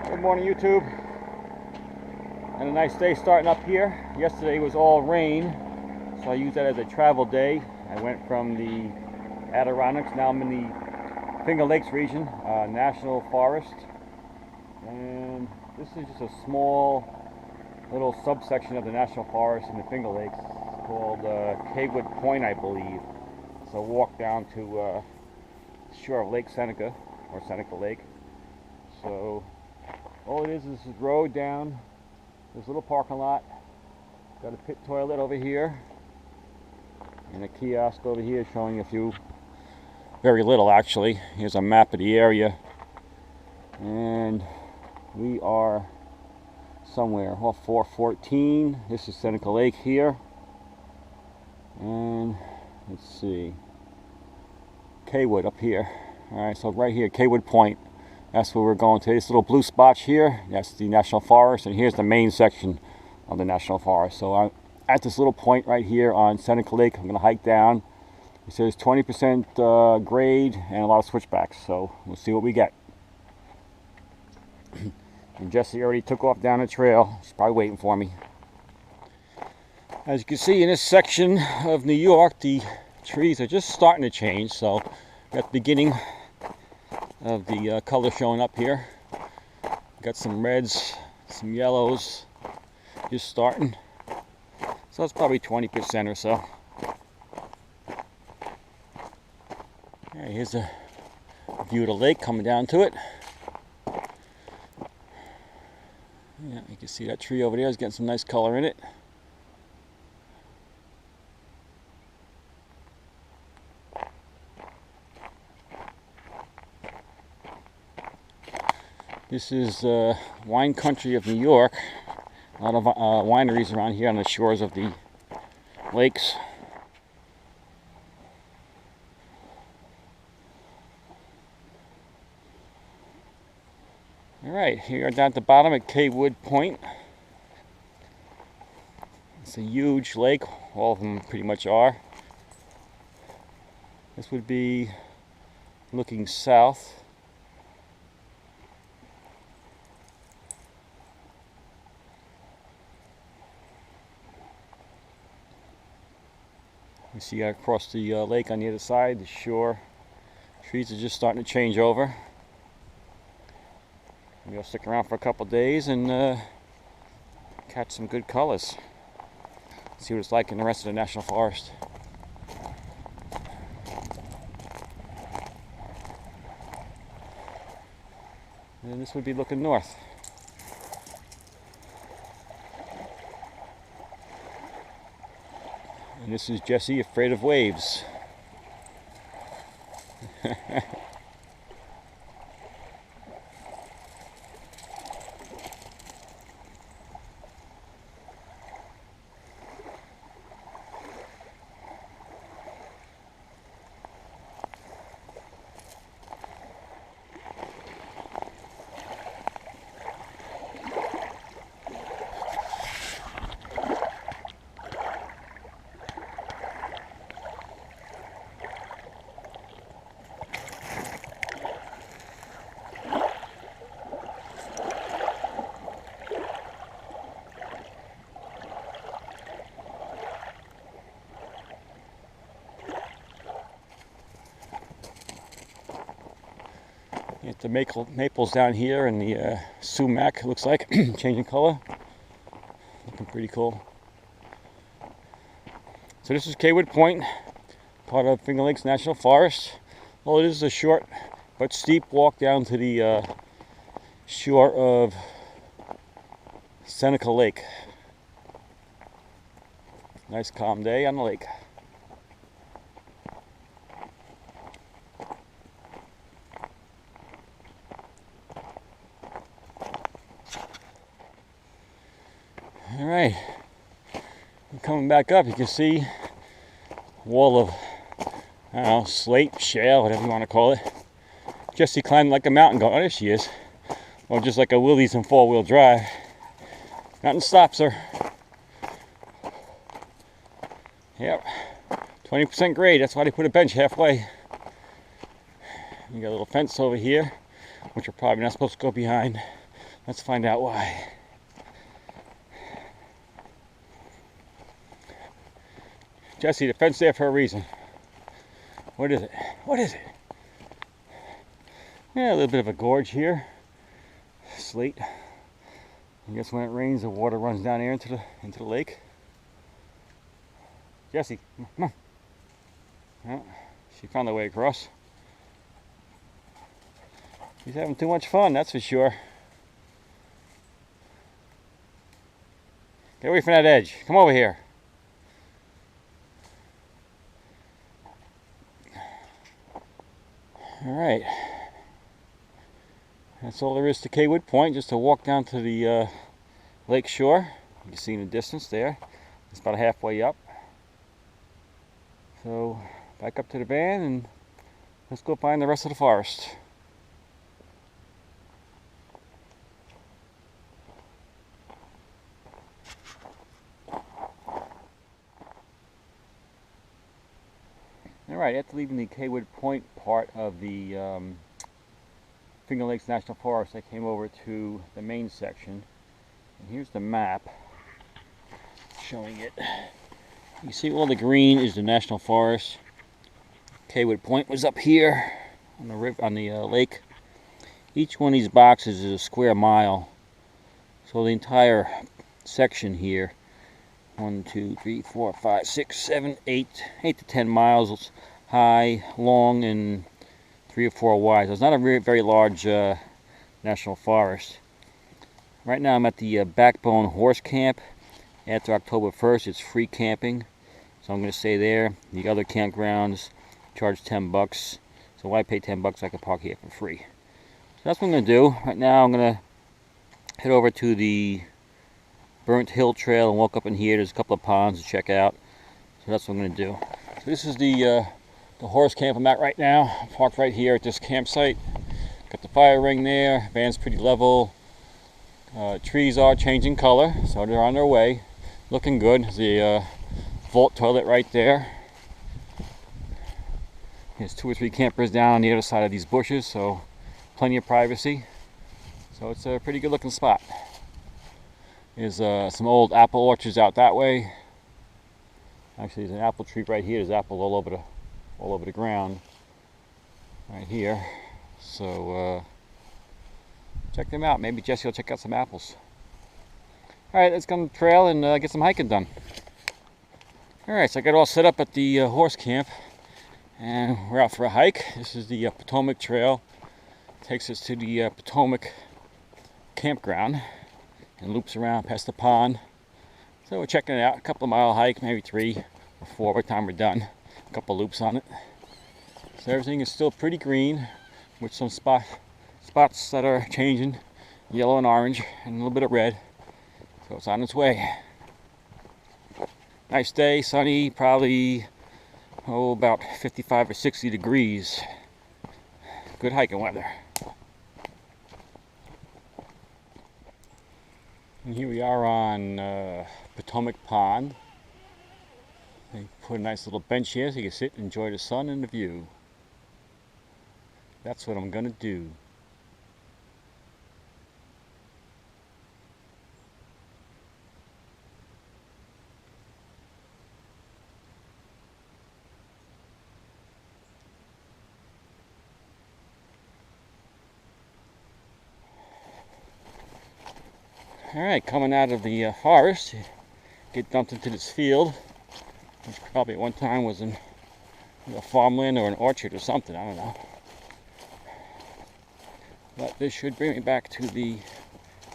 Good morning, YouTube. And a nice day starting up here. Yesterday was all rain, so I used that as a travel day. I went from the Adirondacks, now I'm in the Finger Lakes region, National Forest. And this is just a small little subsection of the National Forest in the Finger Lakes. It's called Kaywood Point, I believe. So walk down to the shore of Lake Seneca, or Seneca Lake. So all it is this road down this little parking lot. Got a pit toilet over here and a kiosk over here showing a few, very little actually. Here's a map of the area, and we are somewhere off 414. This is Seneca Lake here, and let's see, Kaywood up here. Alright, so right here, Kaywood Point. That's where we're going to. This little blue spot here, that's the National Forest, and here's the main section of the National Forest. So I'm at this little point right here on Seneca Lake. I'm going to hike down. It says 20% grade and a lot of switchbacks, so we'll see what we get. And Jesse already took off down the trail. She's probably waiting for me. As you can see in this section of New York, the trees are just starting to change. So at the beginning of the color showing up here. Got some reds, some yellows, just starting. So it's probably 20% or so. Alright, here's a view of the lake coming down to it. Yeah, you can see that tree over there is getting some nice color in it. This is wine country of New York. A lot of wineries around here on the shores of the lakes. Alright, here down at the bottom at Kaywood Point. It's a huge lake, all of them pretty much are. This would be looking south. You see across the lake on the other side, the shore. Trees are just starting to change over. We'll stick around for a couple days and catch some good colors. See what it's like in the rest of the National Forest. And this would be looking north. And this is Jesse afraid of waves. Get the maples down here and the sumac, looks like, changing color. Looking pretty cool. So this is Kaywood Point, part of Finger Lakes National Forest. Well, it is a short but steep walk down to the shore of Seneca Lake. Nice calm day on the lake. Alright, coming back up, you can see a wall of, I don't know, slate, shale, whatever you want to call it. Jessie climbed like a mountain going, oh, there she is. Or just like a Willys in four-wheel drive. Nothing stops her. Yep, 20% grade, that's why they put a bench halfway. You got a little fence over here, which you're probably not supposed to go behind. Let's find out why. Jesse, the fence there for a reason. What is it? What is it? Yeah, a little bit of a gorge here. Slate. I guess when it rains, the water runs down here into the lake. Jesse, come on. Oh, she found her way across. She's having too much fun, that's for sure. Get away from that edge. Come over here. All right. That's all there is to Kaywood Point, just to walk down to the lake shore. You can see in the distance there. It's about halfway up. So back up to the van and let's go find the rest of the forest. Alright, after leaving the Kaywood Point part of the Finger Lakes National Forest, I came over to the main section. And here's the map showing it. You see all the green is the National Forest. Kaywood Point was up here on the river, on the lake. Each one of these boxes is a square mile. So the entire section here, 1, 2, 3, 4, 5, 6, 7, 8 to 10 miles high, long, and 3 or 4 wide. So it's not a very large national forest. Right now I'm at the Backbone Horse Camp. After October 1st, it's free camping, so I'm going to stay there. The other campgrounds charge $10, so why pay $10? I can park here for free. So that's what I'm going to do. Right now I'm going to head over to the Burnt Hill Trail and walk up in here. There's a couple of ponds to check out, so that's what I'm going to do. So this is the horse camp I'm at right now. I'm parked right here at this campsite. Got the fire ring there. Van's pretty level. Trees are changing color, so they're on their way. Looking good. There's the vault toilet right there. There's 2 or 3 campers down on the other side of these bushes, so plenty of privacy. So it's a pretty good looking spot. There's some old apple orchards out that way. Actually, there's an apple tree right here. There's apples all over the ground right here. So check them out. Maybe Jesse will check out some apples. Alright, let's go on the trail and get some hiking done. Alright, so I got all set up at the horse camp. And we're out for a hike. This is the Potomac Trail. Takes us to the Potomac campground. And loops around past the pond. So we're checking it out. A couple of mile hike, maybe 3 or 4 by the time we're done. A couple loops on it. So everything is still pretty green, with some spots that are changing, yellow and orange, and a little bit of red. So it's on its way. Nice day, sunny, probably about 55 or 60 degrees. Good hiking weather. And here we are on Potomac Pond. They put a nice little bench here so you can sit and enjoy the sun and the view. That's what I'm gonna do. Alright, coming out of the forest, get dumped into this field, which probably at one time was in a farmland or an orchard or something, I don't know. But this should bring me back to the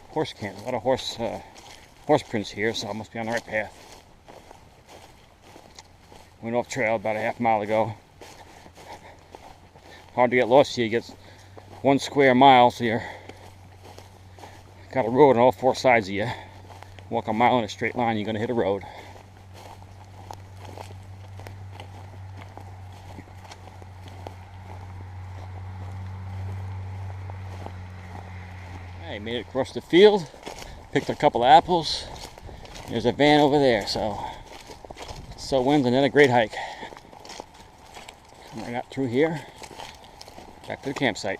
horse camp. A lot of horse prints here, so I must be on the right path. Went off trail about a half mile ago. Hard to get lost here. You get 1 square mile, so you're got a road on all 4 sides of you. Walk a mile in a straight line, you're going to hit a road. I made it across the field, picked a couple of apples. There's a van over there, so wins another great hike. Come right out through here, back to the campsite.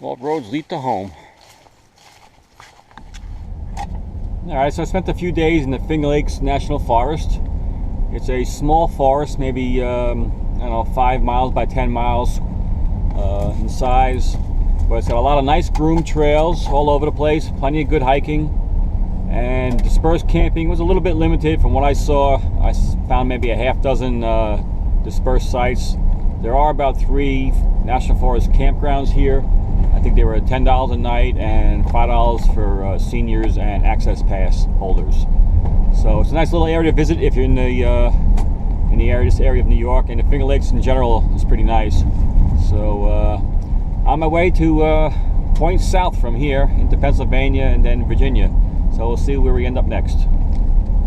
All roads lead to home. Alright, so I spent a few days in the Finger Lakes National Forest. It's a small forest, maybe, I don't know, 5 miles by 10 miles in size. But it's got a lot of nice groomed trails all over the place, plenty of good hiking. And dispersed camping was a little bit limited from what I saw. I found maybe a half dozen dispersed sites. There are about 3 National Forest campgrounds here. I think they were $10 a night and $5 for seniors and access pass holders. So it's a nice little area to visit if you're in the area, this area of New York, and the Finger Lakes in general is pretty nice. So on my way to points south from here into Pennsylvania and then Virginia. So we'll see where we end up next.